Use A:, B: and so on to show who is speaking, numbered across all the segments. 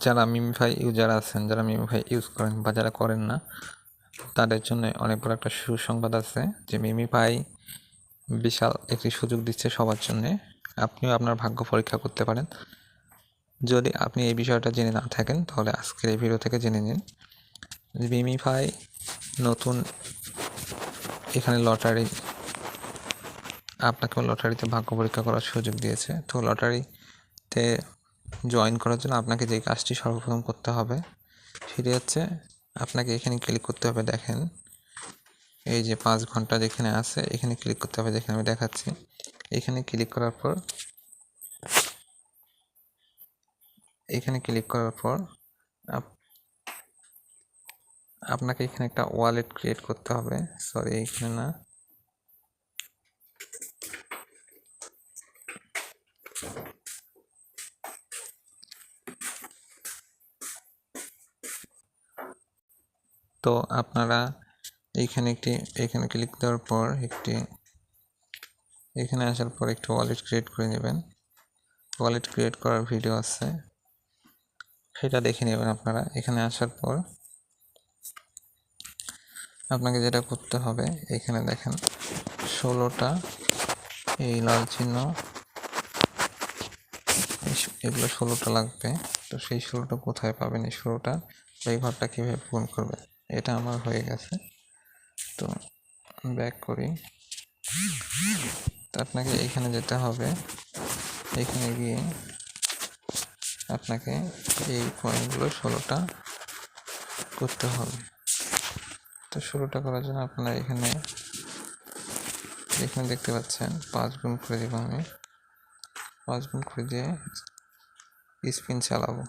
A: যারা MemeFi user আছেন, যারা মিমিফাই ইউজ করেন বা যারা করেন না, তাদের জন্য অনেক বড় একটা সুসংবাদ আছে যে মিমিফাই বিশাল একটি সুযোগ দিচ্ছে সবার জন্যে। আপনিও আপনার ভাগ্য পরীক্ষা করতে পারেন। যদি আপনি এই বিষয়টা জেনে না থাকেন তাহলে আজকের এই ভিডিও থেকে জেনে নিন। মিমিফাই নতুন এখানে আপনাকেও লটারিতে ভাগ্য পরীক্ষা করার সুযোগ দিয়েছে। তো লটারিতে জয়েন করার জন্য আপনাকে যে কাজটি সর্বপ্রথম করতে হবে সেটি হচ্ছে আপনাকে এখানে ক্লিক করতে হবে। দেখেন এই যে 5 ঘন্টা যেখানে আছে এখানে ক্লিক করতে হবে, যেখানে আমি দেখাচ্ছি। এখানে ক্লিক করার পর আপনাকে এখানে একটা ওয়ালেট ক্রিয়েট করতে হবে। সরি, এখানে না, তো আপনারা এখানে ক্লিক দেওয়ার পর এখানে আসার পর একটি ওয়ালেট ক্রিয়েট করে নেবেন। ওয়ালেট ক্রিয়েট করার ভিডিও আছে, সেটা দেখে নেবেন আপনারা। এখানে আসার পর আপনাকে যেটা করতে হবে, এখানে দেখেন 16টা এই লাল চিহ্ন, এগুলো 16টা লাগবে। তো সেই 16টা কোথায় পাবেন? এই 16টা এই ঘরটা কীভাবে পূরণ করবে, এটা আমার হয়ে গেছে। তো ব্যাক করি। তো আপনাকে এখানে যেতে হবে, এখানে গিয়ে আপনাকে এই পয়েন্টগুলো 16টা করতে হবে। তো 16টা করার জন্য আপনারা এখানে দেখতে পাচ্ছেন 5 গুণ করে দেবো আমি। 5 গুণ করে দিয়ে স্পিন চালাবো।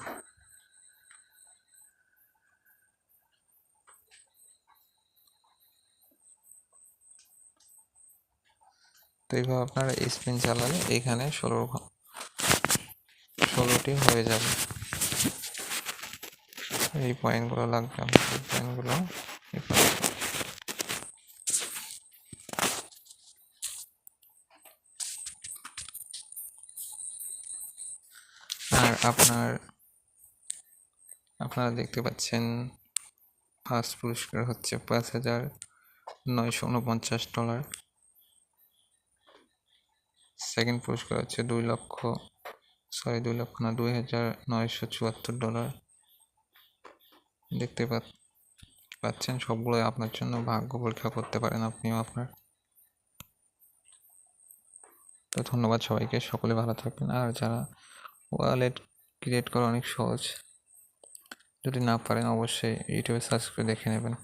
A: তো এইভাবে আপনারা স্পিন চালালে এখানে 16টি হয়ে যাবে। এই পয়েন্টগুলো লাগবে আমার, এই পয়েন্টগুলো। আর আপনারা দেখতে পাচ্ছেন ফার্স্ট পুরস্কার হচ্ছে $5,949। সেকেন্ড পুরস্কার হচ্ছে $2,974। দেখতে পাচ্ছেন সবগুলোই আপনার জন্য ভাগ্য পরীক্ষা করতে পারেন আপনিও আপনার। তো ধন্যবাদ সবাইকে, সকলে ভালো থাকবেন। আর যারা ওয়ালেট ক্রিয়েট করা অনেক সহজ, যদি না পারেন অবশ্যই ইউটিউবে সার্চ করে দেখে নেবেন।